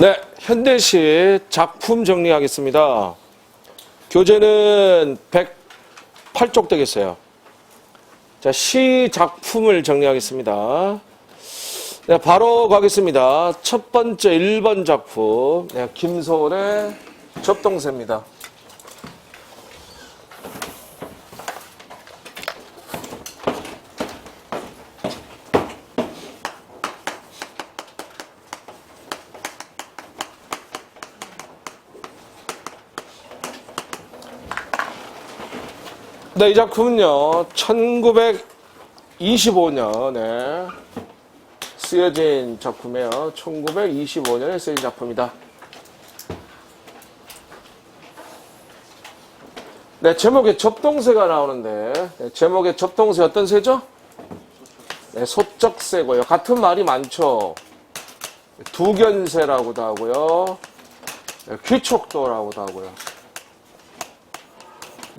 네, 현대시 작품 정리하겠습니다. 교재는 108쪽 되겠어요. 자, 시 작품을 정리하겠습니다. 네, 바로 가겠습니다. 첫 번째 1번 작품. 네, 김소월의 접동새입니다. 네, 이 작품은요, 1925년에 쓰여진 작품이에요. 1925년에 쓰여진 작품이다. 네, 제목에 접동새가 나오는데, 네, 제목에 접동새 어떤 새죠? 네, 소쩍새고요. 같은 말이 많죠. 두견새라고도 하고요. 네, 귀촉도라고도 하고요.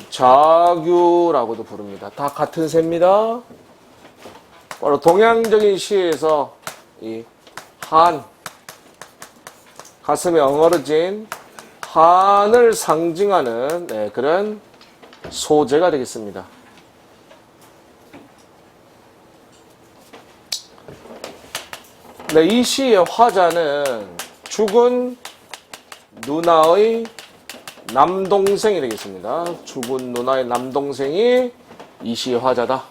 자규라고도 부릅니다. 다 같은 새입니다. 바로 동양적인 시에서 이 한, 가슴에 엉어러진 한을 상징하는 그런 소재가 되겠습니다. 네, 이 시의 화자는 죽은 누나의 남동생이 되겠습니다. 죽은 누나의 남동생이 이 시의 화자다.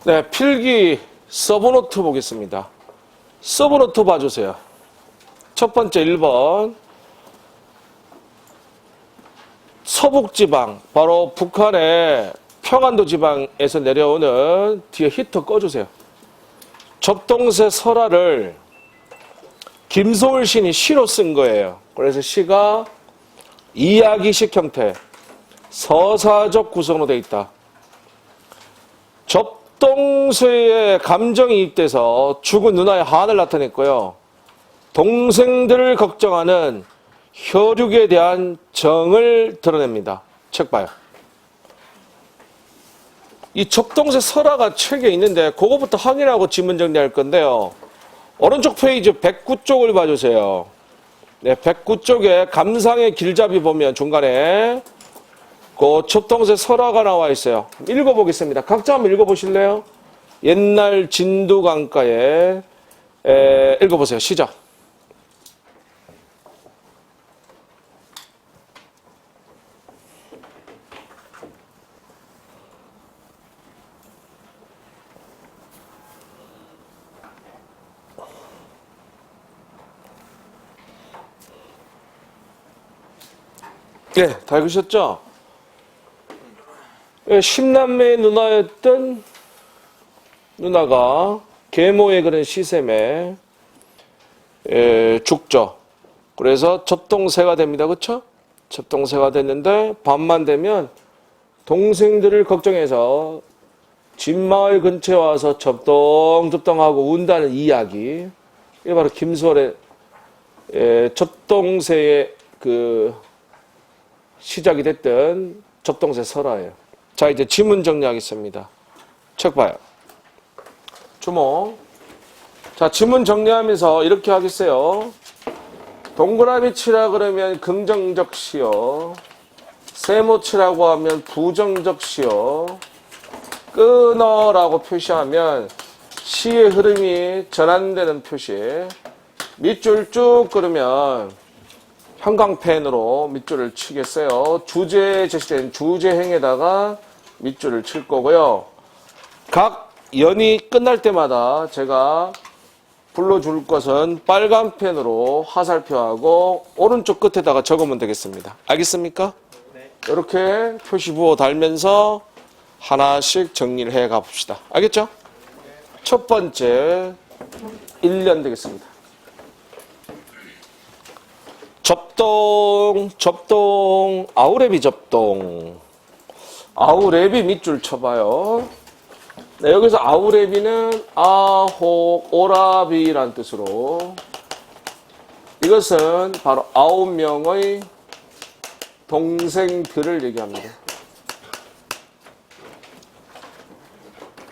네, 필기 서브노트 보겠습니다. 서브노트 봐주세요. 첫 번째 1번. 서북지방, 바로 북한의 평안도 지방에서 내려오는, 뒤에 히터 꺼주세요. 접동새 설화를 김소월 시인이 시로 쓴 거예요. 그래서 시가 이야기식 형태, 서사적 구성으로 되어 있다. 접동새의 감정이 입돼서 죽은 누나의 한을 나타냈고요. 동생들을 걱정하는 혈육에 대한 정을 드러냅니다. 책 봐요. 이 접동새 설화가 책에 있는데 그거부터 확인하고 지문 정리할 건데요. 오른쪽 페이지 109쪽을 봐주세요. 네, 109쪽에 감상의 길잡이 보면 중간에 그 접동새 설화가 나와 있어요. 읽어보겠습니다. 각자 한번 읽어보실래요? 옛날 진두강가에 읽어보세요. 시작. 네, 다 읽으셨죠? 십남매의 누나였던 누나가 계모의 그런 시샘에 죽죠. 그래서 접동새가 됩니다. 그렇죠? 접동새가 됐는데 밤만 되면 동생들을 걱정해서 진마을 근처에 와서 접동접동하고 운다는 이야기. 이게 바로 김소월의 접동새의 그 시작이 됐던 접동새 설화예요. 자, 이제 지문 정리하겠습니다. 책 봐요. 주목. 자, 지문 정리하면서 이렇게 하겠어요. 동그라미 치라 그러면 긍정적 시요. 세모 치라고 하면 부정적 시요. 끊어라고 표시하면 시의 흐름이 전환되는 표시. 밑줄 쭉 그으면 형광펜으로 밑줄을 치겠어요. 주제에 제시된 주제행에다가 밑줄을 칠 거고요. 각 연이 끝날 때마다 제가 불러줄 것은 빨간 펜으로 화살표하고 오른쪽 끝에다가 적으면 되겠습니다. 알겠습니까? 네. 이렇게 표시부호 달면서 하나씩 정리를 해 가봅시다. 알겠죠? 네. 첫 번째 1년 되겠습니다. 접동, 아우레비 접동. 아우레비 밑줄 쳐봐요. 네, 여기서 아우레비는 아혹, 오라비라는 뜻으로. 이것은 바로 9명의 동생들을 얘기합니다.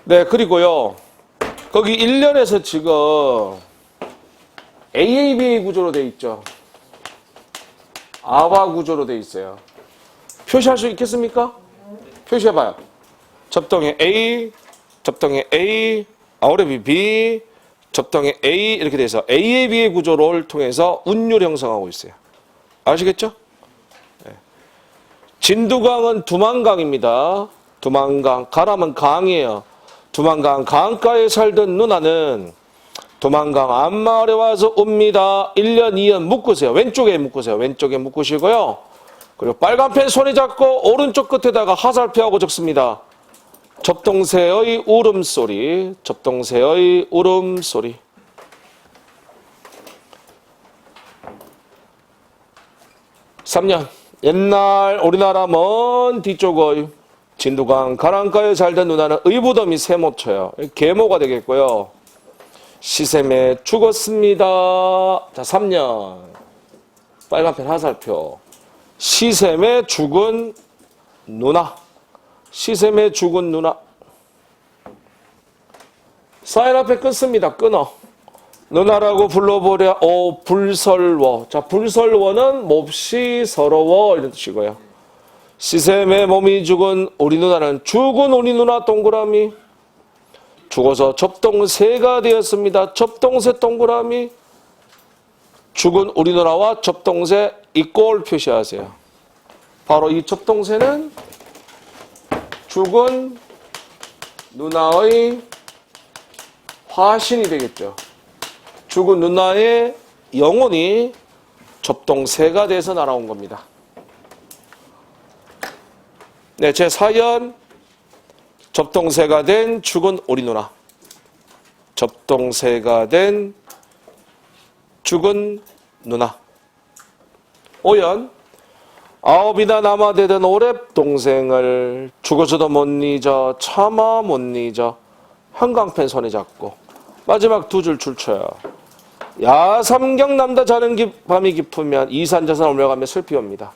네, 그리고요. 거기 1년에서 지금 AABA 구조로 돼 있죠. 아바 구조로 돼 있어요. 표시할 수 있겠습니까? 표시해봐요. 접동의 A, 접동의 A, 아우랩이 B, 접동의 A 이렇게 돼서 AABA 구조를 통해서 운율 형성하고 있어요. 아시겠죠? 네. 진두강은 두만강입니다. 두만강. 가람은 강이에요. 두만강 강가에 살던 누나는 두만강 앞마을에 와서 옵니다. 1년, 2년 묶으세요. 왼쪽에 묶으세요. 왼쪽에 묶으시고요. 그리고 빨간 펜 손에 잡고 오른쪽 끝에다가 화살표하고 적습니다. 접동새의 울음소리, 접동새의 울음소리. (3년) 옛날 우리나라 먼 뒤쪽의 진두강 가랑가에 살던 누나는 의부더미 세모쳐요. 계모가 되겠고요. 시샘에 죽었습니다. 자, 3년. 빨간펜 화살표. 시샘에 죽은 누나. 시샘에 죽은 누나. 사인 앞에 끊습니다. 끊어. 누나라고 불러보랴. 오, 불설워. 자, 불설워는 몹시 서러워. 이런 뜻이고요. 시샘에 몸이 죽은 우리 누나는 죽은 우리 누나 동그라미. 죽어서 접동새가 되었습니다. 접동새 동그라미. 죽은 우리 누나와 접동새 이꼴 표시하세요. 바로 이 접동새는 죽은 누나의 화신이 되겠죠. 죽은 누나의 영혼이 접동새가 돼서 날아온 겁니다. 네, 제 사연 접동새가 된 죽은 우리 누나. 접동새가 된 죽은 누나. 5연 아홉이나 남아되던 오랩 동생을 죽어서도 못 잊어 차마 못 잊어 형광펜 손에 잡고 마지막 두 줄 줄쳐요. 야삼경 남다 자는 밤이 깊으면 이산저산 올라가며 슬피 옵니다.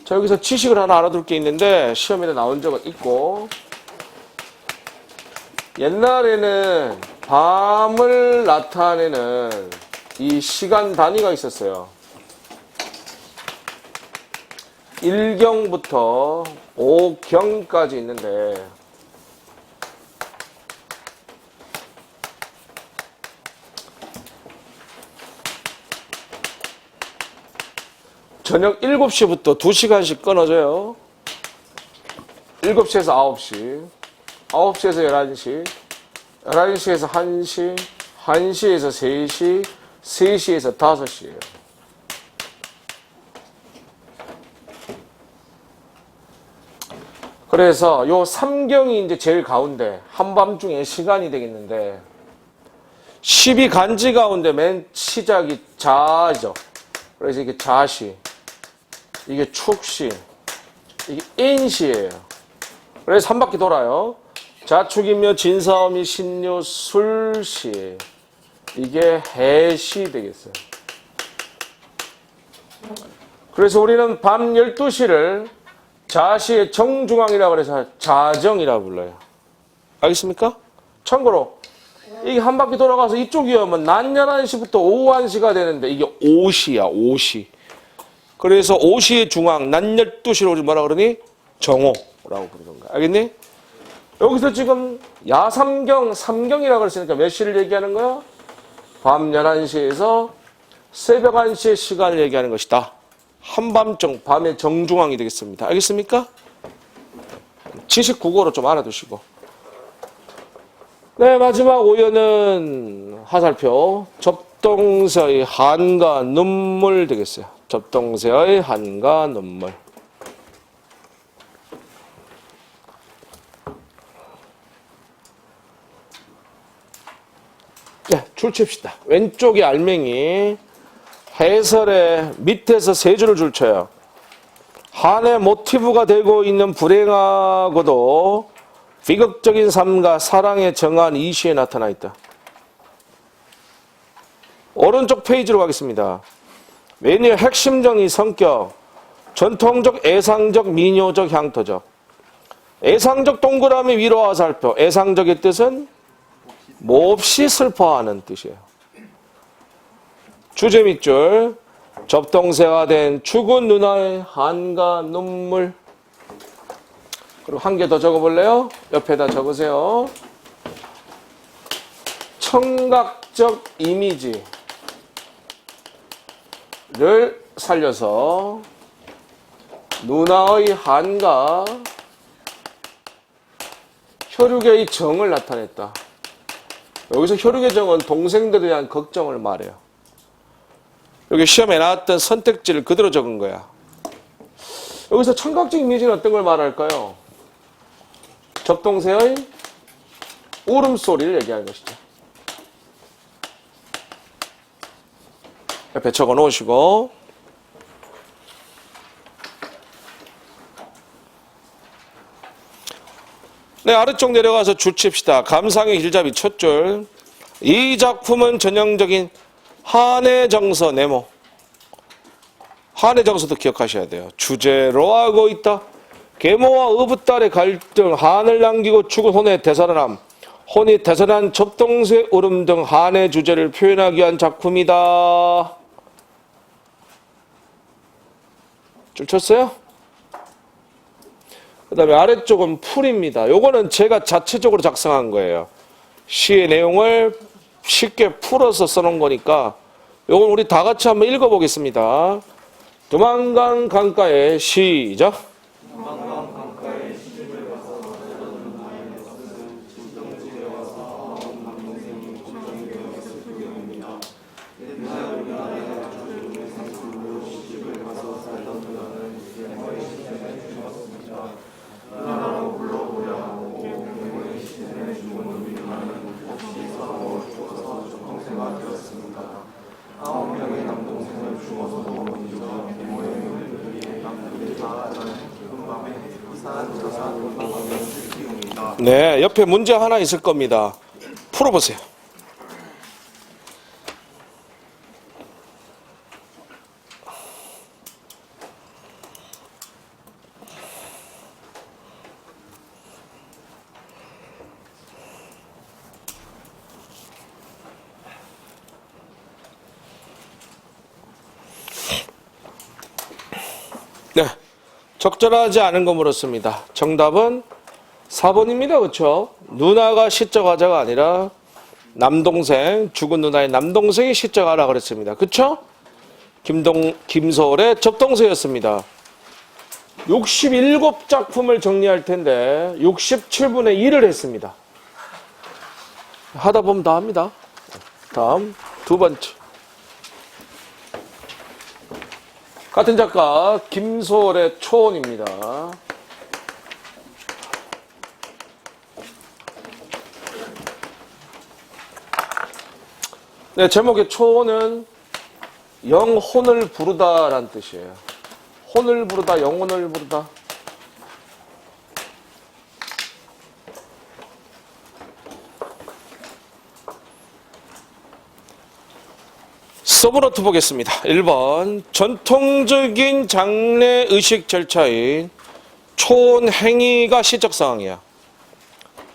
자, 여기서 지식을 하나 알아둘 게 있는데 시험에 나온 적은 있고, 옛날에는 밤을 나타내는 이 시간 단위가 있었어요. 1경부터 5경까지 있는데 저녁 7시부터 2시간씩 끊어져요. 7시에서 9시, 9시에서 11시, 11시에서 1시, 1시에서 3시, 3시에서 5시예요. 그래서 요 3경이 이제 제일 가운데 한밤중에 시간이 되겠는데 12간지 가운데 맨 시작이 자죠. 그래서 이게 자시, 이게 축시, 이게 인시예요. 그래서 한 바퀴 돌아요. 자축이며 진사오미 신유 술시, 이게 해시 되겠어요. 그래서 우리는 밤 12시를 자시의 정중앙이라고 해서 자정이라고 불러요. 알겠습니까? 참고로 이게 한 바퀴 돌아가서 이쪽이 오면 낮 11시부터 오후 1시가 되는데 이게 오시야, 오시. 그래서 오시의 중앙, 낮 12시를 우리 뭐라 그러니? 정오라고 부르는 거야. 알겠니? 여기서 지금 야삼경, 삼경이라고 했으니까 몇 시를 얘기하는 거야? 밤 11시에서 새벽 1시의 시간을 얘기하는 것이다. 한밤중, 밤의 정중앙이 되겠습니다. 알겠습니까? 지식 국어로 좀 알아두시고. 네, 마지막 5연은 화살표. 접동새의 한과 눈물 되겠어요. 접동새의 한과 눈물. 네, 줄칩시다. 왼쪽이 알맹이. 해설의 밑에서 세 줄을 줄쳐요. 한의 모티브가 되고 있는 불행하고도 비극적인 삶과 사랑의 정한 이 시에 나타나 있다. 오른쪽 페이지로 가겠습니다. 메뉴의 핵심 정의 성격, 전통적, 애상적, 민요적, 향토적. 애상적 동그라미 위로와 살펴. 애상적의 뜻은 몹시 슬퍼하는 뜻이에요. 주제 밑줄. 접동세화된 죽은 누나의 한과 눈물. 그리고 한 개 더 적어볼래요? 옆에다 적으세요. 청각적 이미지를 살려서 누나의 한과 혈육의 정을 나타냈다. 여기서 혈육의 정은 동생들에 대한 걱정을 말해요. 여기 시험에 나왔던 선택지를 그대로 적은 거야. 여기서 청각적 이미지는 어떤 걸 말할까요? 접동세의 울음소리를 얘기하는 것이죠. 옆에 적어 놓으시고, 네, 아래쪽 내려가서 줄 칩시다. 감상의 길잡이 첫 줄. 이 작품은 전형적인 한의 정서 네모. 한의 정서도 기억하셔야 돼요. 주제로 하고 있다. 계모와 의붓딸의 갈등, 한을 남기고 죽은 혼의 되살아남, 혼이 되살아난 접동세 울음 등 한의 주제를 표현하기 위한 작품이다. 줄 쳤어요? 그 다음에 아래쪽은 풀입니다. 요거는 제가 자체적으로 작성한 거예요. 시의 내용을 쉽게 풀어서 써놓은 거니까 요건 우리 다 같이 한번 읽어보겠습니다. 두만강 강가에 시작. 네, 옆에 문제 하나 있을 겁니다. 풀어보세요. 네, 적절하지 않은 거 물었습니다. 정답은 4번입니다. 그렇죠? 누나가 시적하자가 아니라 남동생, 죽은 누나의 남동생이 시적하라 그랬습니다. 그렇죠? 김소월의 접동세였습니다. 67작품을 정리할 텐데 67분의 1을 했습니다. 하다 보면 다 합니다. 다음 두 번째. 같은 작가 김소월의 초혼입니다. 네, 제목의 초혼은 영혼을 부르다라는 뜻이에요. 혼을 부르다, 영혼을 부르다. 서브노트 보겠습니다. 1번 전통적인 장례의식 절차인 초혼 행위가 시적 상황이야.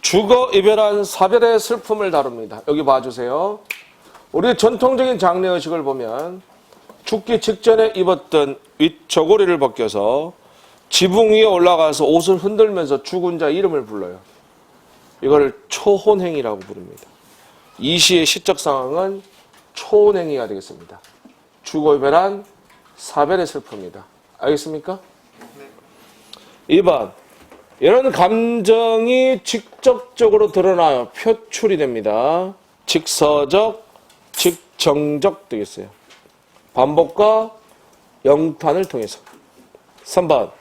죽어 이별한 사별의 슬픔을 다룹니다. 여기 봐주세요. 우리 전통적인 장례의식을 보면 죽기 직전에 입었던 윗저고리를 벗겨서 지붕 위에 올라가서 옷을 흔들면서 죽은 자 이름을 불러요. 이걸 초혼행위라고 부릅니다. 이 시의 시적 상황은 초혼행위가 되겠습니다. 죽어 이별한 사별의 슬픔이다. 알겠습니까? 네. 2번 이런 감정이 직접적으로 드러나요. 표출이 됩니다. 직서적, 직정적 되겠어요. 반복과 영탄을 통해서. 3번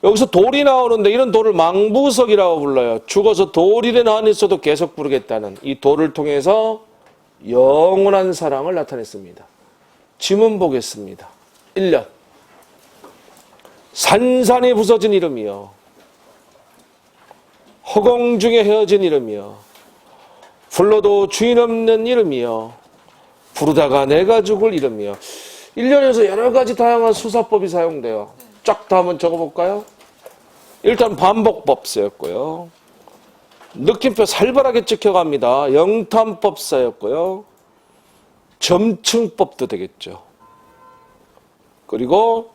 여기서 돌이 나오는데 이런 돌을 망부석이라고 불러요. 죽어서 돌이 된 한이 있어도 계속 부르겠다는 이 돌을 통해서 영원한 사랑을 나타냈습니다. 지문 보겠습니다. 1년 산산이 부서진 이름이요. 허공 중에 헤어진 이름이요. 불러도 주인 없는 이름이요. 부르다가 내가 죽을 이름이요. 1년에서 여러 가지 다양한 수사법이 사용돼요. 쫙 다 한번 적어볼까요? 일단 반복법 쓰였고요. 느낌표 살벌하게 찍혀갑니다. 영탄법 쓰였고요. 점층법도 되겠죠. 그리고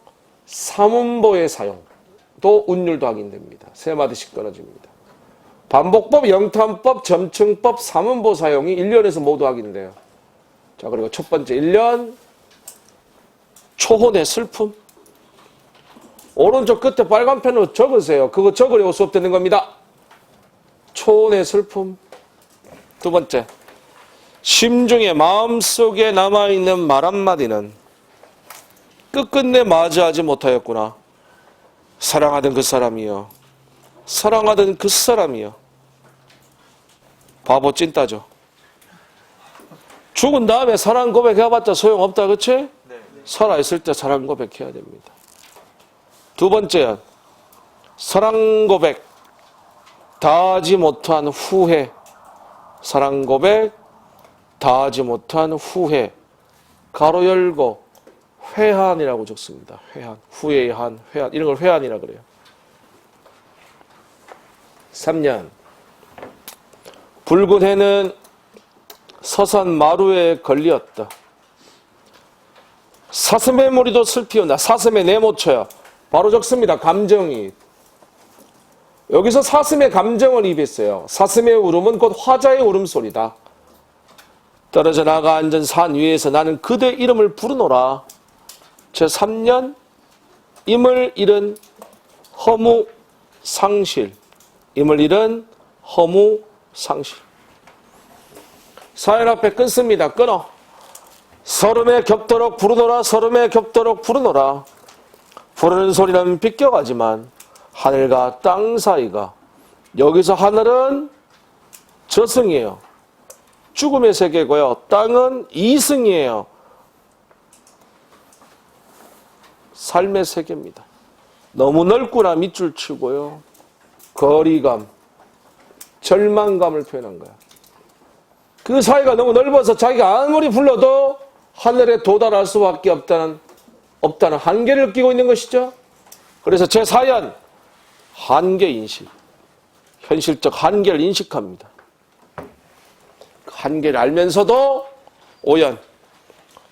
삼음보의 사용도 운율도 확인됩니다. 세 마디씩 끊어집니다. 반복법, 영탄법, 점층법, 삼음보 사용이 1년에서 모두 확인돼요. 자, 그리고 첫 번째 1년 초혼의 슬픔. 오른쪽 끝에 빨간 펜으로 적으세요. 그거 적으려고 수업 듣는 겁니다. 초혼의 슬픔. 두 번째, 심중에 마음속에 남아있는 말 한마디는 끝끝내 맞이하지 못하였구나. 사랑하던 그 사람이여. 사랑하던 그 사람이여. 바보 찐따죠. 죽은 다음에 사랑 고백해봤자 소용없다, 그치? 네. 살아있을 때 사랑 고백해야 됩니다. 두 번째, 사랑 고백 다하지 못한 후회. 사랑 고백 다하지 못한 후회. 가로 열고 회한이라고 적습니다. 회한. 후회의 한, 회한. 이런 걸 회한이라 그래요. 3년. 붉은 해는 서산 마루에 걸렸다. 사슴의 무리도 슬피운다. 사슴의 내모쳐요. 바로 적습니다. 감정이. 여기서 사슴의 감정을 입했어요. 사슴의 울음은 곧 화자의 울음소리다. 떨어져 나가 앉은 산 위에서 나는 그대 이름을 부르노라. 제3년 임을 잃은 허무 상실. 임을 잃은 허무 상실. 사연 앞에 끊습니다. 끊어. 서름에 겹도록 부르노라. 서름에 겹도록 부르노라. 부르는 소리는 비껴가지만 하늘과 땅 사이가, 여기서 하늘은 저승이에요. 죽음의 세계고요. 땅은 이승이에요. 삶의 세계입니다. 너무 넓구나 밑줄 치고요. 거리감, 절망감을 표현한 거야. 그 사이가 너무 넓어서 자기가 아무리 불러도 하늘에 도달할 수밖에 없다는 한계를 느끼고 있는 것이죠. 그래서 제 사연, 한계 인식. 현실적 한계를 인식합니다. 그 한계를 알면서도 오연.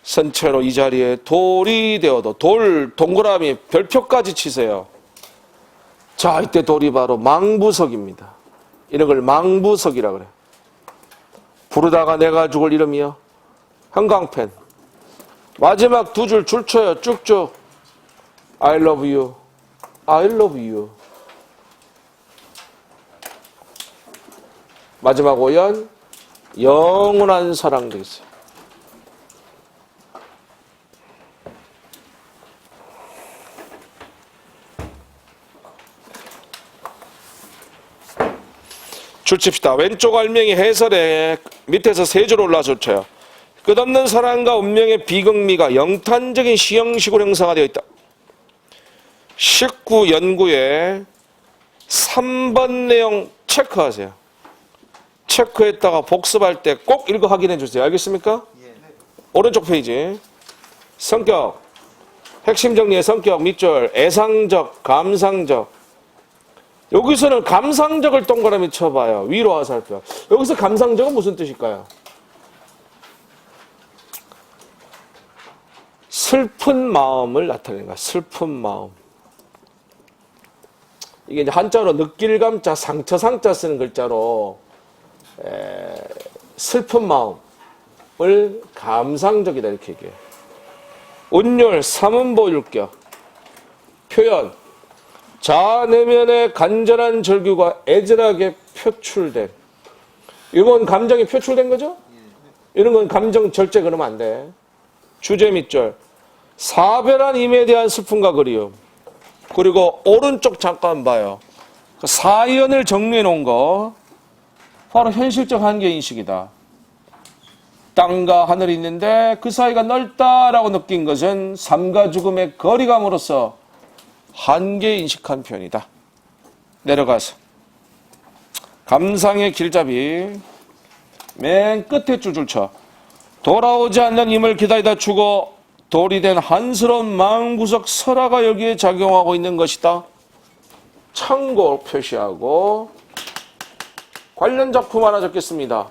선체로 이 자리에 돌이 되어도 동그라미 별표까지 치세요. 자, 이때 돌이 바로 망부석입니다. 이런 걸 망부석이라 그래. 부르다가 내가 죽을 이름이요. 형광펜. 마지막 두 줄 줄 쳐요. 쭉쭉. I love you. I love you. 마지막 오연. 영원한 사랑 되겠어요. 줄 칩시다. 왼쪽 알맹이 해설에 밑에서 세 줄 올라서 쳐요. 끝없는 사랑과 운명의 비극미가 영탄적인 시형식으로 형상화 되어 있다. 19 연구에 3번 내용 체크하세요. 체크했다가 복습할 때 꼭 읽어 확인해 주세요. 알겠습니까? 오른쪽 페이지. 성격. 핵심 정리의 성격 밑줄. 애상적, 감상적. 여기서는 감상적을 동그라미 쳐봐요. 위로 화살표. 여기서 감상적은 무슨 뜻일까요? 슬픈 마음을 나타내는 거야. 슬픈 마음. 이게 이제 한자로 느낄감자, 상처상자 쓰는 글자로 슬픈 마음을 감상적이다 이렇게 얘기해요. 운율, 삼음보 율격. 표현. 자아 내면의 간절한 절규가 애절하게 표출된. 이건 감정이 표출된 거죠? 이런 건 감정 절제 그러면 안 돼. 주제 밑줄. 사별한 임에 대한 슬픔과 그리움. 그리고 오른쪽 잠깐 봐요. 사연을 정리해 놓은 거. 바로 현실적 한계인식이다. 땅과 하늘이 있는데 그 사이가 넓다라고 느낀 것은 삶과 죽음의 거리감으로서 한계 인식한 표현이다. 내려가서 감상의 길잡이 맨 끝에 줄줄 쳐. 돌아오지 않는 임을 기다리다 죽어 돌이 된 한스러운 마음구석 설화가 여기에 작용하고 있는 것이다. 참고 표시하고 관련 작품 하나 적겠습니다.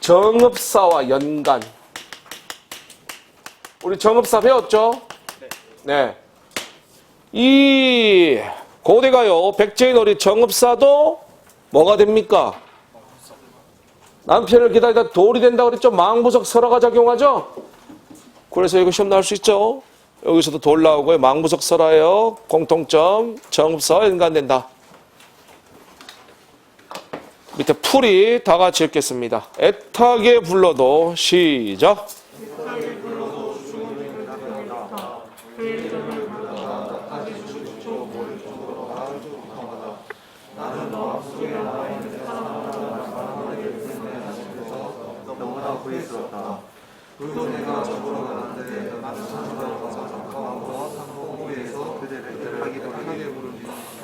정읍사와 연간. 우리 정읍사 배웠죠? 네. 이 고대가요 백제의놀이 정읍사도 뭐가 됩니까? 남편을 기다리다 돌이 된다고 그랬죠? 망부석 설화가 작용하죠? 그래서 이거 시험 나올 수 있죠? 여기서도 돌 나오고요. 망부석 설화예요. 공통점 정읍사와 연관된다. 밑에 풀이 다 같이 읽겠습니다. 애타게 불러도 시작. 너무나 후회스럽다. 그리고 내가 적으로 가는데 나는 산으로 가서 잠깐하고 산호위에서 그들을 하게 부르니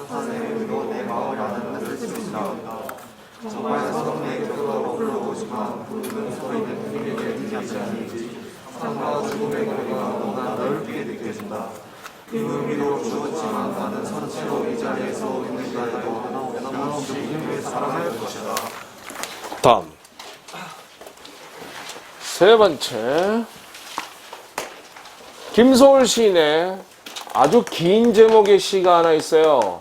산의 의도 내 마음을 아는 뜻을 지으시다. 정말 성령의 격으로 불러보지만 부르는 소리는 우리에게 들리지 않니. 삶과 죽음의 거리가 너무나 넓게 느껴진다. 그 의미로 주었지만 나는 선체로 이 자리에서 있는가 해도 변함없이 이름을 사랑할 것이다. 다음 세 번째, 김소월 시인의 아주 긴 제목의 시가 하나 있어요.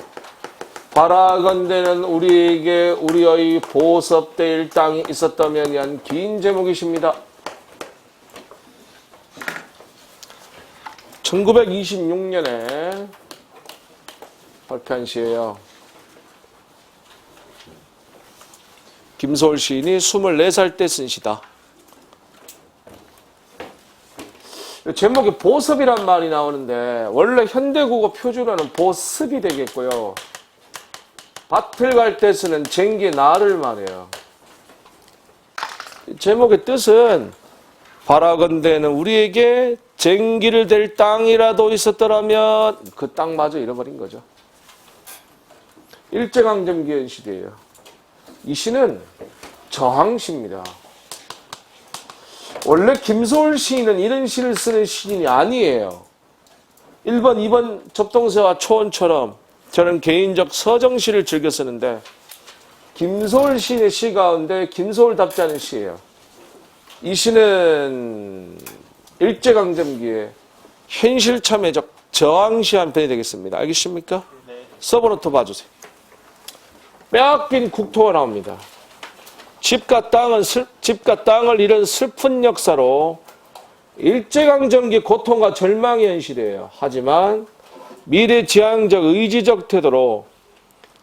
바라건대는 우리에게 우리의 보섭될 땅이 있었다면 한 긴 제목이십니다. 1926년에 발표한 시예요. 김소월 시인이 24살 때 쓴 시다. 제목에 보섭이란 말이 나오는데 원래 현대국어 표준어는 보습이 되겠고요. 밭을 갈 때 쓰는 쟁기 나를 말해요. 제목의 뜻은 바라건대는 우리에게 쟁기를 댈 땅이라도 있었더라면 그 땅마저 잃어버린 거죠. 일제강점기 시대예요. 이 시는 저항시입니다. 원래 김소월 시인은 이런 시를 쓰는 시인이 아니에요. 1번, 2번 접동사와 초원처럼 저는 개인적 서정시를 즐겨 쓰는데 김소월 시인의 시 가운데 김소월답지 않은 시예요. 이 시는 일제강점기에 현실참회적 저항시 한 편이 되겠습니다. 알겠습니까? 네. 서브노트 봐주세요. 빼앗긴 국토가 나옵니다. 집과 땅을 잃은 슬픈 역사로 일제강점기 고통과 절망의 현실이에요. 하지만 미래지향적 의지적 태도로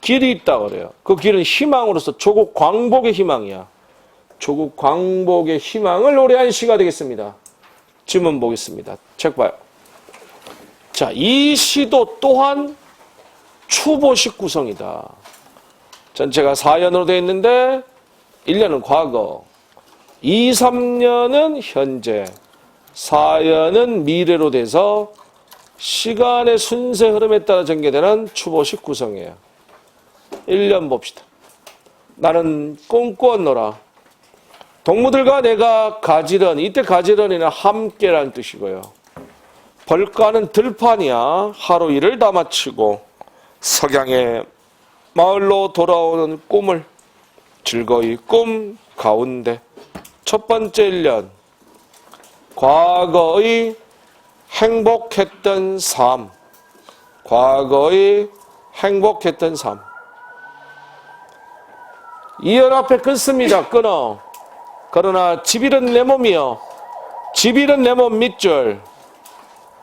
길이 있다고 그래요. 그 길은 희망으로서 조국 광복의 희망이야. 조국 광복의 희망을 노래한 시가 되겠습니다. 질문 보겠습니다. 책 봐요. 자, 이 시도 또한 추보식 구성이다. 전체가 4연으로 되어 있는데 1년은 과거, 2, 3년은 현재, 4년은 미래로 돼서 시간의 순세 흐름에 따라 전개되는 추보식 구성이에요. 1년 봅시다. 나는 꿈꾸었노라. 동무들과 내가 가지런히, 이때 가지런히는 함께라는 뜻이고요. 벌가는 들판이야. 하루 일을 다 마치고 석양의 마을로 돌아오는 꿈을 즐거이 꿈 가운데 첫 번째 1년 과거의 행복했던 삶, 과거의 행복했던 삶. 2연 앞에 끊습니다. 끊어. 그러나 집 잃은 내 몸이여, 집 잃은 내 몸 밑줄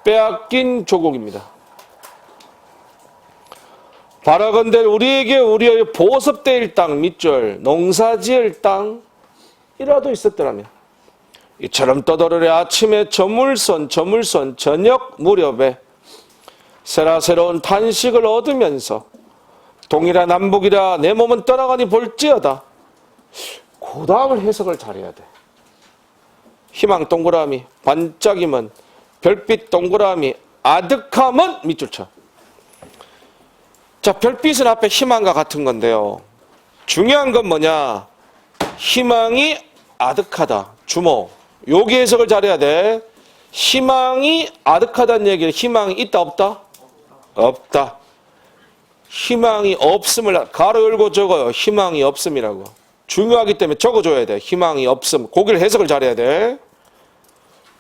빼앗긴 조국입니다. 바라건대 우리에게 우리의 보섭될 땅 밑줄 농사지을 땅이라도 있었더라면 이처럼 떠돌으래 아침에 저물선 저녁 무렵에 새로운 탄식을 얻으면서 동이라 남북이라 내 몸은 떠나가니 볼지어다. 그 다음을 해석을 잘해야 돼. 희망 동그라미 반짝임은 별빛 동그라미 아득함은 밑줄 쳐. 자, 별빛은 앞에 희망과 같은 건데요. 중요한 건 뭐냐? 희망이 아득하다. 주목. 여기 해석을 잘해야 돼. 희망이 아득하다는 얘기는 희망이 있다 없다? 없다. 희망이 없음을 가로 열고 적어요. 희망이 없음이라고. 중요하기 때문에 적어줘야 돼. 희망이 없음. 고기를 해석을 잘해야 돼.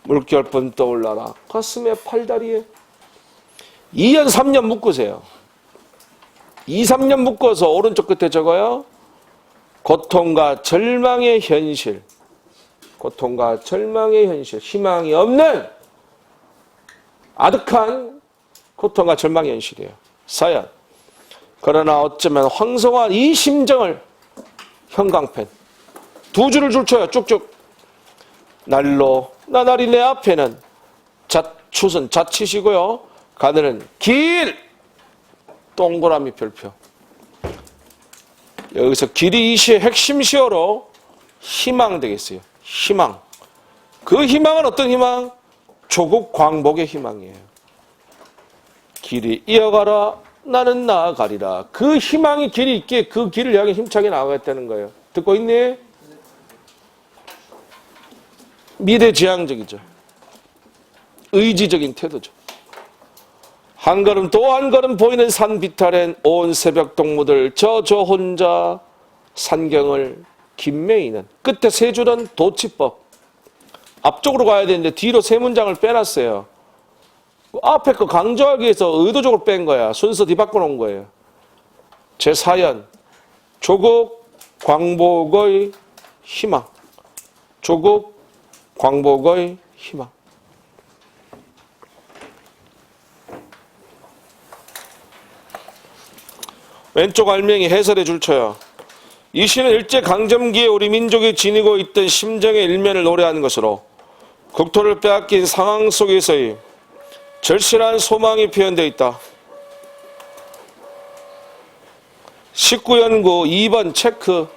물결뿐 떠올라라. 가슴에 팔다리에 2년 3년 묶으세요. 2, 3년 묶어서 오른쪽 끝에 적어요. 고통과 절망의 현실. 고통과 절망의 현실. 희망이 없는 아득한 고통과 절망의 현실이에요. 사연. 그러나 어쩌면 황송한 이 심정을 형광펜 2줄을 줄쳐요. 쭉쭉. 날로 나날이 내 앞에는 잣추선 자치시고요. 가늘은 길 동그라미 별표. 여기서 길이 이 시의 핵심 시어로 희망 되겠어요. 희망. 그 희망은 어떤 희망? 조국 광복의 희망이에요. 길이 이어가라 나는 나아가리라. 그 희망이 길이 있기에 그 길을 향해 힘차게 나아가겠다는 거예요. 듣고 있니? 미래지향적이죠. 의지적인 태도죠. 한 걸음 또 한 걸음 보이는 산 비탈엔 온 새벽 동무들 저 혼자 산경을 김매이는 끝에 세 줄은 도치법. 앞쪽으로 가야 되는데 뒤로 세 문장을 빼놨어요. 앞에 거 강조하기 위해서 의도적으로 뺀 거야. 순서 뒤바꿔 놓은 거예요. 제 사연. 조국 광복의 희망. 조국 광복의 희망. 왼쪽 알맹이 해설의 줄쳐요. 이 시는 일제강점기에 우리 민족이 지니고 있던 심정의 일면을 노래하는 것으로 국토를 빼앗긴 상황 속에서의 절실한 소망이 표현되어 있다. 19연구 2번 체크.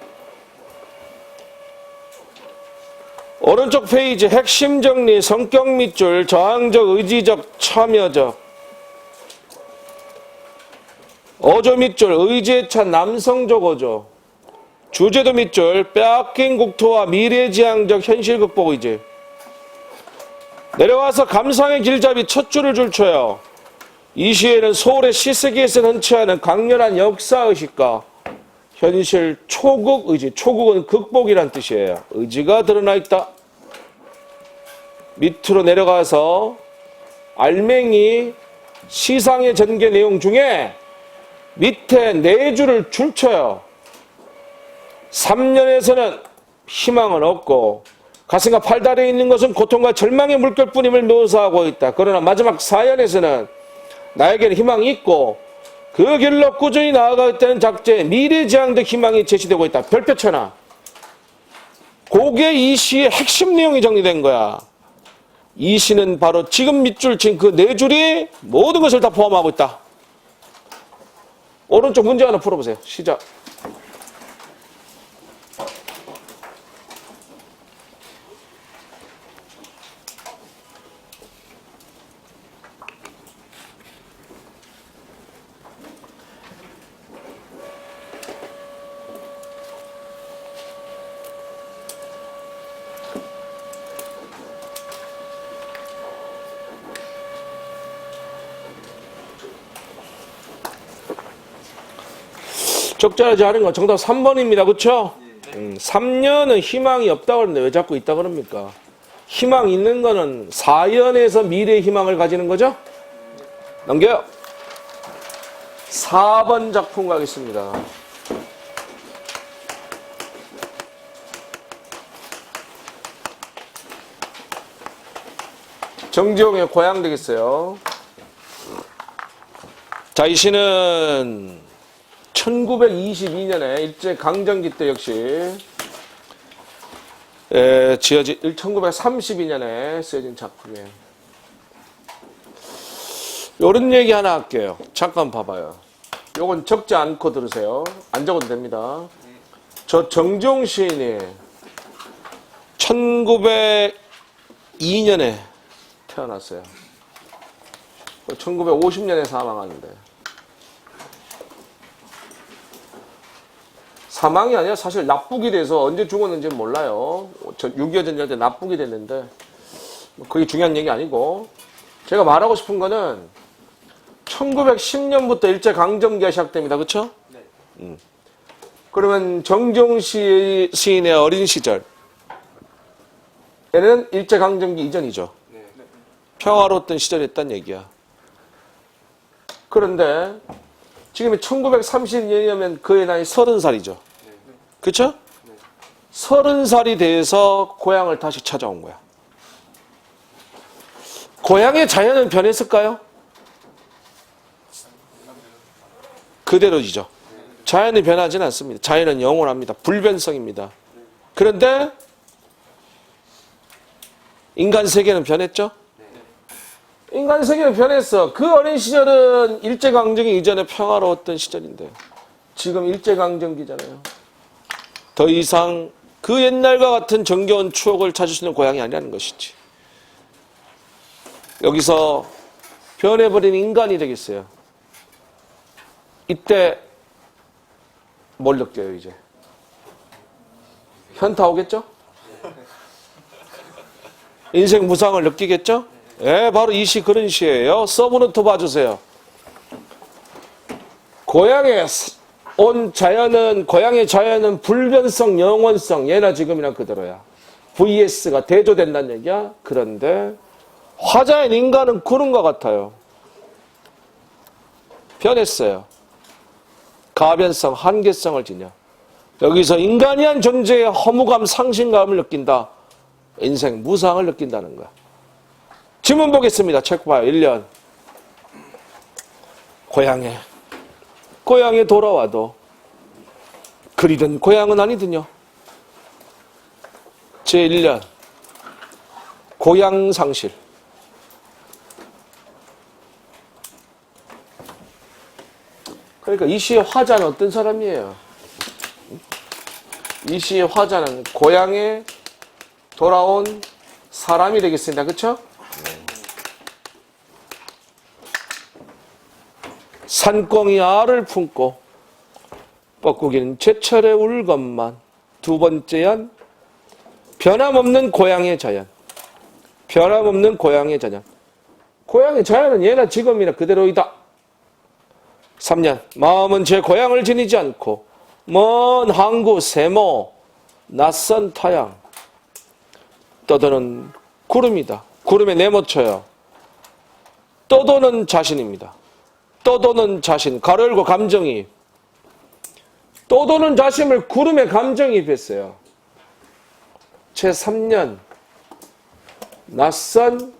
오른쪽 페이지 핵심 정리, 성격 밑줄, 저항적, 의지적, 참여적. 어조 밑줄, 의지에 찬 남성적 어조. 주제도 밑줄, 빼앗긴 국토와 미래지향적 현실 극복 의지. 내려와서 감상의 길잡이 첫 줄을 줄쳐요. 이 시에는 서울의 시세계에서 흔치하는 강렬한 역사의식과 현실 초극 의지, 초극은 극복이란 뜻이에요. 의지가 드러나 있다. 밑으로 내려가서 알맹이 시상의 전개 내용 중에 밑에 네 줄을 줄쳐요. 3년에서는 희망은 없고 가슴과 팔다리에 있는 것은 고통과 절망의 물결뿐임을 묘사하고 있다. 그러나 마지막 4연에서는 나에게는 희망이 있고 그 길로 꾸준히 나아가겠다는 작제에 미래지향적 희망이 제시되고 있다. 별표 쳐놔. 그게 이 시의 핵심 내용이 정리된 거야. 이 시는 바로 지금 밑줄 친 그 네 줄이 모든 것을 다 포함하고 있다. 오른쪽 문제 하나 풀어보세요. 시작. 적절하지 않은 건 정답 3번입니다. 그렇죠? 3년은 희망이 없다고 그러는데 왜 자꾸 있다 그럽니까? 희망 있는 거는 4연에서 미래의 희망을 가지는 거죠? 넘겨요. 4번 작품 가겠습니다. 정지용의 고향 되겠어요. 자, 이 시는 1922년에 일제강점기 때 역시 지어진 1932년에 쓰여진 작품이에요. 이런 얘기 하나 할게요. 잠깐 봐봐요. 요건 적지 않고 들으세요. 안 적어도 됩니다. 저 정지용 시인이 1902년에 태어났어요. 1950년에 사망하는데 사망이 아니라 사실 납북이 돼서 언제 죽었는지는 몰라요. 6.25 전쟁 때 납북이 됐는데 그게 중요한 얘기 아니고 제가 말하고 싶은 거는 1910년부터 일제강점기가 시작됩니다. 그렇죠? 네. 그러면 정종시 시인의 어린 시절 얘는 일제강점기 이전이죠. 네. 평화로웠던 시절이었단 얘기야. 그런데 지금이 1930년이면 그의 나이 30살이죠. 그렇죠? 30살이 돼서 고향을 다시 찾아온 거야. 고향의 자연은 변했을까요? 그대로지죠. 자연이 변하지는 않습니다. 자연은 영원합니다. 불변성입니다. 그런데 인간 세계는 변했죠? 인간 세계는 변했어. 그 어린 시절은 일제강점기 이전에 평화로웠던 시절인데 지금 일제강점기잖아요. 더 이상 그 옛날과 같은 정겨운 추억을 찾을 수 있는 고향이 아니라는 것이지. 여기서 변해버린 인간이 되겠어요. 이때 뭘 느껴요 이제? 현타 오겠죠? 인생 무상을 느끼겠죠? 예, 바로 이 시 그런 시예요. 서브노트 봐주세요. 고향에 온 자연은, 고향의 자연은 불변성, 영원성, 예나 지금이나 그대로야. VS가 대조된다는 얘기야. 그런데 화자인 인간은 구름과 같아요. 변했어요. 가변성, 한계성을 지녀. 여기서 인간이 한 존재의 허무감, 상실감을 느낀다. 인생 무상을 느낀다는 거야. 질문 보겠습니다. 책 봐요. 1년. 고향에 돌아와도 그리던 고향은 아니더뇨. 제1년. 고향 상실. 그러니까 이 시의 화자는 어떤 사람이에요? 이 시의 화자는 고향에 돌아온 사람이 되겠습니다. 그렇죠? 산꽁이 알을 품고 뻐꾸기는 제철에 울 것만. 두 번째는 변함없는 고향의 자연. 변함없는 고향의 자연. 고향의 자연은 예나 지금이나 그대로이다. 3년. 마음은 제 고향을 지니지 않고 먼 항구 세모 낯선 타양 떠도는 구름이다. 구름에 내모쳐요. 떠도는 자신입니다. 떠도는 자신, 가로 열고 감정이입. 떠도는 자신을 구름에 감정이입했어요. 제3년 낯선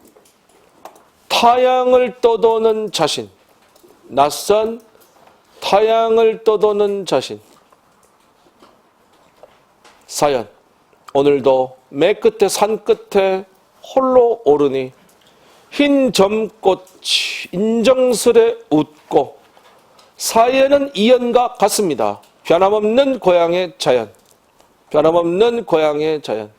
타양을 떠도는 자신. 낯선 타양을 떠도는 자신. 4연. 오늘도 맨 끝에 산 끝에 홀로 오르니 흰 점꽃이 인정스레 웃고 사연은 이연과 같습니다. 변함없는 고향의 자연. 변함없는 고향의 자연.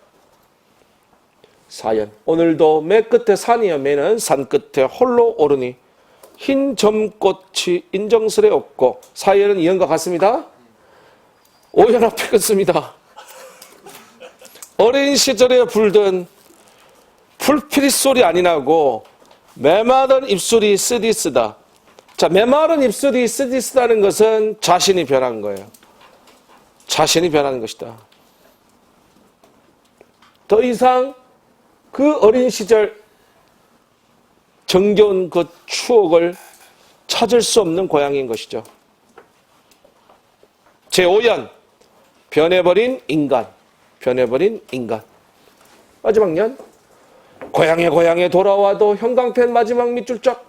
4연. 오늘도 맨 끝에 산이여 매는 산 끝에 홀로 오르니 흰 점꽃이 인정스레 웃고 사연은 이연과 같습니다. 5연 앞에 끊습니다. 어린 시절에 불던 풀피리 소리 아니 나고 메마른 입술이 쓰디쓰다. 자, 메마른 입술이 쓰디쓰다는 것은 자신이 변한 거예요. 자신이 변하는 것이다. 더 이상 그 어린 시절 정겨운 그 추억을 찾을 수 없는 고향인 것이죠. 제5연 변해버린 인간. 변해버린 인간. 마지막 년. 고향에 돌아와도 형광펜 마지막 밑줄 쫙.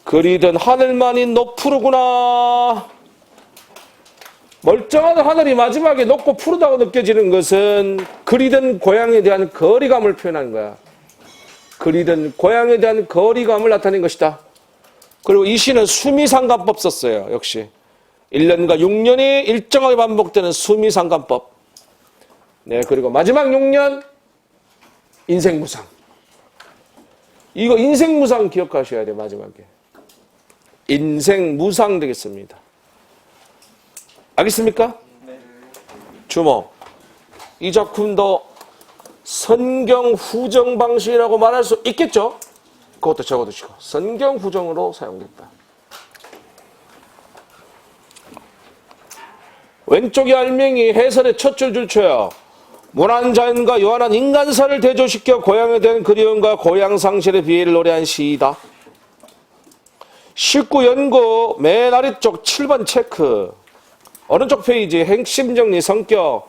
그리던 하늘만이 높푸르구나. 멀쩡한 하늘이 마지막에 높고 푸르다고 느껴지는 것은 그리던 고향에 대한 거리감을 표현하는 거야. 그리던 고향에 대한 거리감을 나타낸 것이다. 그리고 이 시는 수미상관법 썼어요. 역시 1년과 6년이 일정하게 반복되는 수미상관법. 네, 그리고 마지막 6년 인생무상. 이거 인생무상 기억하셔야 돼요. 마지막에 인생무상 되겠습니다. 알겠습니까? 주목. 이 작품도 성경 후정 방식이라고 말할 수 있겠죠? 그것도 적어두시고 성경 부정으로 사용됐다. 왼쪽이 알맹이 해설의 첫 줄 줄쳐요. 문한 자연과 요한한 인간사를 대조시켜 고향에 대한 그리움과 고향 상실의 비애를 노래한 시이다. 19 연구 맨 아래쪽 7번 체크. 오른쪽 페이지 핵심 정리 성격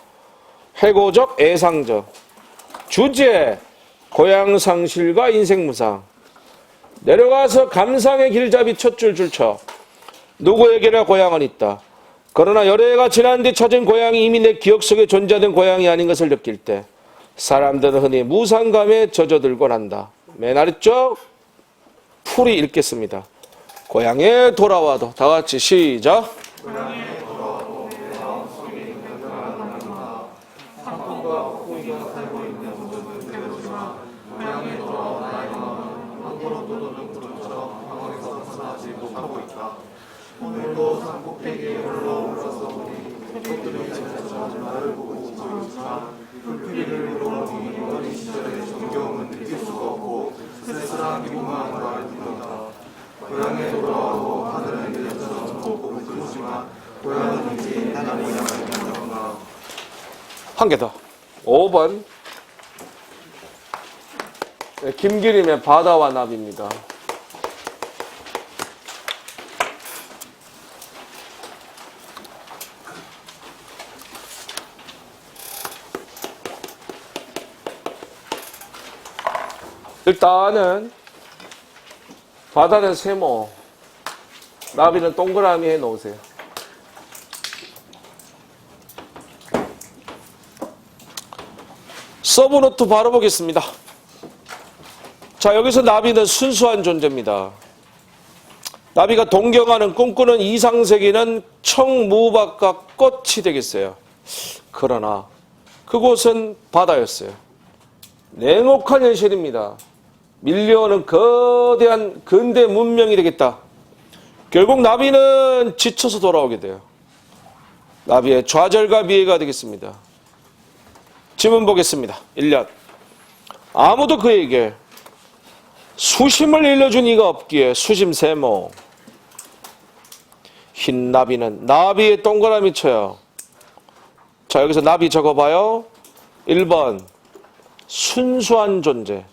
회고적 애상적 주제 고향 상실과 인생 무상. 내려가서 감상의 길잡이 첫 줄 줄쳐. 누구에게나 고향은 있다. 그러나 여러 해가 지난 뒤 찾은 고향이 이미 내 기억 속에 존재하던 고향이 아닌 것을 느낄 때 사람들은 흔히 무상감에 젖어들곤 한다. 맨 아래쪽 풀이 읽겠습니다. 고향에 돌아와도 다 같이 시작. 고향에 돌아와도 내 마음속에 있는 하나님과 상품과 호의가 살고 있는 모든 그대로지만 고향에 돌아온 나의 마음은 한 걸음 떠도는 구름처럼 방황에서 벗어나지 못하고 있다. 오늘도 산꼭대기에 올라올라서 보니 족들이 지나쳐 나를 보고 있지만 불필이를 물어보니 어린 시절의 정겨움은 느낄 수가 없고 쓸쓸한 미국만 나를 부른다. 고향에 돌아와도 하늘은 예전처럼 곱고 부르지만 고향은 이제 나를 향하는 건가. 한 개 더. 5번. 김기림의 바다와 나비입니다. 일단은 바다는 세모, 나비는 동그라미 해 놓으세요. 서브노트 바로 보겠습니다. 자, 여기서 나비는 순수한 존재입니다. 나비가 동경하는 꿈꾸는 이상세계는 청무밭과 꽃이 되겠어요. 그러나 그곳은 바다였어요. 냉혹한 현실입니다. 밀려오는 거대한 근대 문명이 되겠다. 결국 나비는 지쳐서 돌아오게 돼요. 나비의 좌절과 미해가 되겠습니다. 질문 보겠습니다. 1년. 아무도 그에게 수심을 일러준 이가 없기에 수심 세모. 흰 나비는 나비의 동그라미 쳐요. 자, 여기서 나비 적어봐요. 1번 순수한 존재.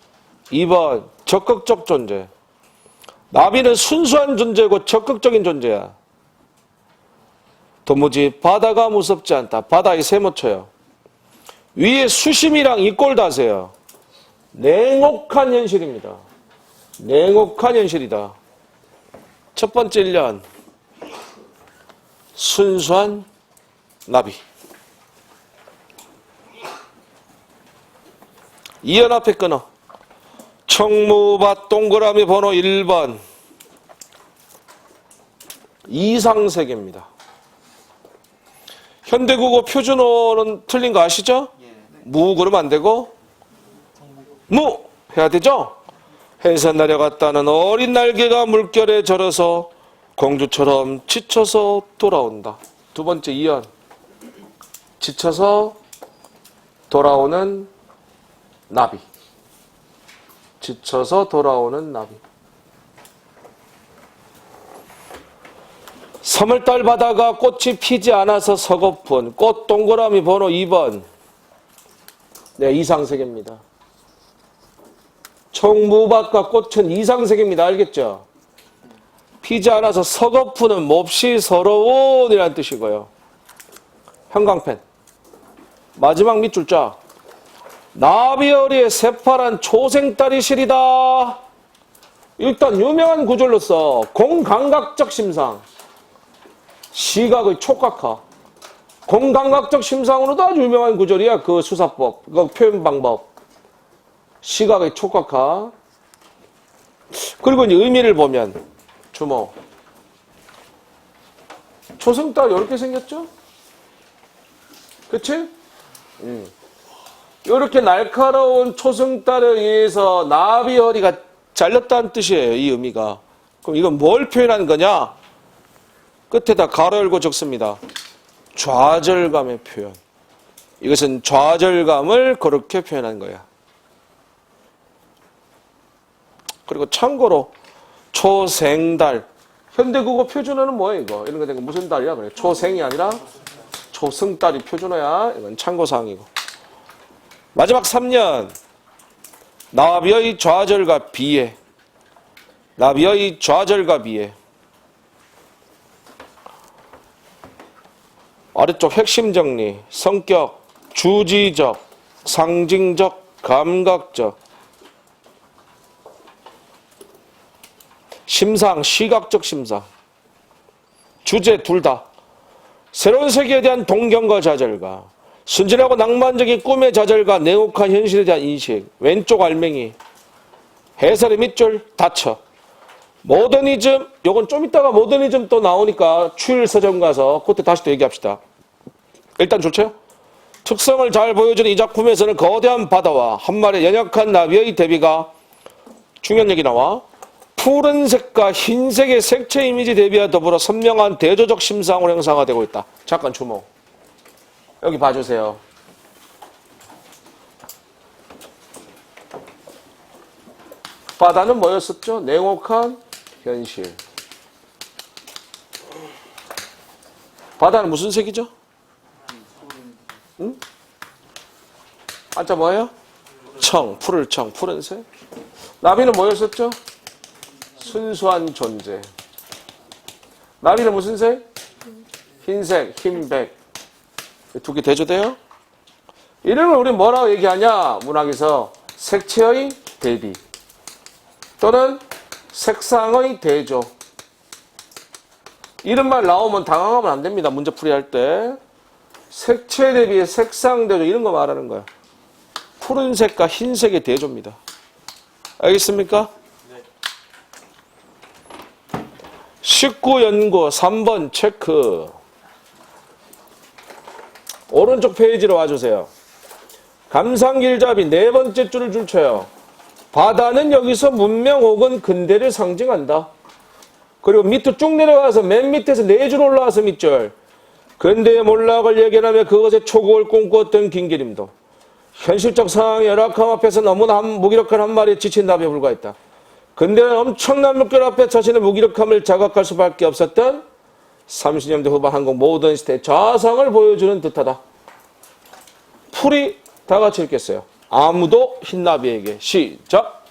2번 적극적 존재. 나비는 순수한 존재고 적극적인 존재야. 도무지 바다가 무섭지 않다. 바다에 세모 쳐요. 위에 수심이랑 이꼴 다세요. 냉혹한 현실입니다. 냉혹한 현실이다. 첫 번째 1년. 순수한 나비. 2연 앞에 끊어. 청무밭 동그라미 번호 1번. 이상세계입니다. 현대국어 표준어는 틀린 거 아시죠? 무 그러면 안 되고 무 해야 되죠? 해서 내려갔다는 어린 날개가 물결에 절어서 공주처럼 지쳐서 돌아온다. 두 번째 2연. 지쳐서 돌아오는 나비. 지쳐서 돌아오는 나비. 3월달 바다가 꽃이 피지 않아서 서글픈 꽃 동그라미 번호 2번. 네, 이상세계입니다. 청무밭과 꽃은 이상세계입니다. 알겠죠? 피지 않아서 서글픈은 몹시 서러운이라는 뜻이고요. 형광펜. 마지막 밑줄 쫙. 나비어리의 새파란 초생딸이 시리다. 일단 유명한 구절로서 공감각적 심상. 시각의 촉각화. 공감각적 심상으로도 아주 유명한 구절이야. 그 수사법, 그 표현 방법. 시각의 촉각화. 그리고 이제 의미를 보면 주목. 초생딸 이렇게 생겼죠? 그치? 이렇게 날카로운 초승달에 의해서 나비허리가 잘렸다는 뜻이에요. 이 의미가. 그럼 이건 뭘 표현한 거냐? 끝에다 가로 열고 적습니다. 좌절감의 표현. 이것은 좌절감을 그렇게 표현한 거야. 그리고 참고로 초생달. 현대국어 표준어는 뭐예요, 이거? 이런 거 되게 무슨 달이야? 그래. 초생이 아니라 초승달이 표준어야. 이건 참고사항이고. 마지막 3년. 나비의 좌절과 비애. 나비의 좌절과 비애. 아래쪽 핵심 정리. 성격, 주지적, 상징적, 감각적. 심상, 시각적 심상. 주제 둘 다. 새로운 세계에 대한 동경과 좌절과 순진하고 낭만적인 꿈의 좌절과 냉혹한 현실에 대한 인식. 왼쪽 알맹이. 해설의 밑줄 닫혀. 모더니즘, 요건 좀 이따가 모더니즘 또 나오니까 추일서점 가서 그때 다시 또 얘기합시다. 일단 좋죠? 특성을 잘 보여주는 이 작품에서는 거대한 바다와 한 마리의 연약한 나비의 대비가 중요한 얘기 나와. 푸른색과 흰색의 색채 이미지 대비와 더불어 선명한 대조적 심상으로 형상화 되고 있다. 잠깐 주목. 여기 봐주세요. 바다는 뭐였었죠? 냉혹한 현실. 바다는 무슨 색이죠? 응? 한자 뭐예요? 청, 푸를 청, 푸른색. 나비는 뭐였었죠? 순수한 존재. 나비는 무슨 색? 흰색, 흰백. 두 개 대조돼요? 이런 걸 우리 뭐라고 얘기하냐? 문학에서 색채의 대비 또는 색상의 대조. 이런 말 나오면 당황하면 안 됩니다. 문제풀이 할 때. 색채 대비 색상 대조 이런 거 말하는 거야. 푸른색과 흰색의 대조입니다. 알겠습니까? 19연구 3번 체크. 오른쪽 페이지로 와주세요. 감상길잡이 네 번째 줄을 줄쳐요. 바다는 여기서 문명 혹은 근대를 상징한다. 그리고 밑으로 쭉 내려가서 맨 밑에서 네 줄 올라와서 밑줄. 근대의 몰락을 예견하며 그것의 초국을 꿈꾸었던 김기림도 현실적 상황의 열악함 앞에서 너무나 무기력한 한 마리에 지친 나비에 불과했다. 근대는 엄청난 물결 앞에 자신의 무기력함을 자각할 수밖에 없었던 30년대 후반 한국 모던 시대의 좌상을 보여주는 듯하다. 풀이 다 같이 읽겠어요. 아무도 흰나비에게. 시작.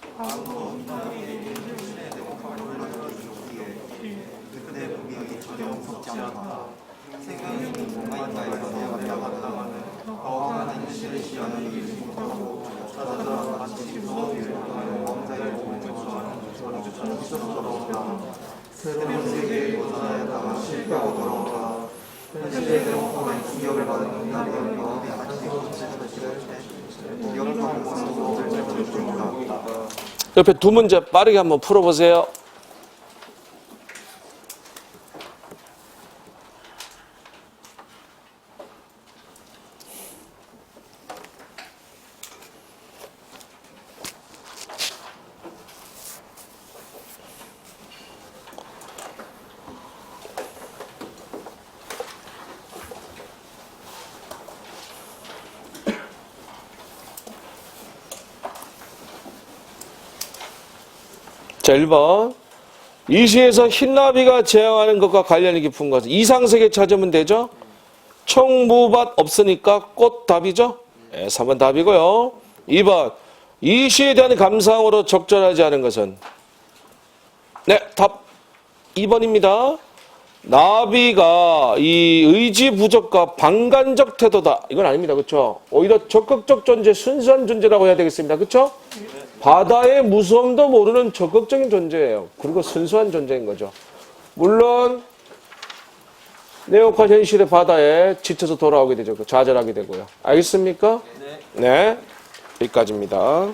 새로운 세계에 도전하였다가 실패하고 돌아오다 현실의 경험에 충격을 받은 인간의 마음이 아직도 기억하고 모습을 줍니다. 옆에 두 문제 빠르게 한번 풀어보세요. 자, 1번. 이 시에서 흰나비가 제왕하는 것과 관련이 깊은 것은 이상세계 찾으면 되죠? 청무밭 없으니까 꽃 답이죠? 네, 3번 답이고요. 2번. 이 시에 대한 감상으로 적절하지 않은 것은? 네, 답 2번입니다. 나비가 이 의지 부족과 방관적 태도다. 이건 아닙니다. 그렇죠? 오히려 적극적 존재, 순수한 존재라고 해야 되겠습니다. 그렇죠? 바다의 무서움도 모르는 적극적인 존재예요. 그리고 순수한 존재인 거죠. 물론 냉혹한 현실의 바다에 지쳐서 돌아오게 되죠. 좌절하게 되고요. 알겠습니까? 네. 여기까지입니다.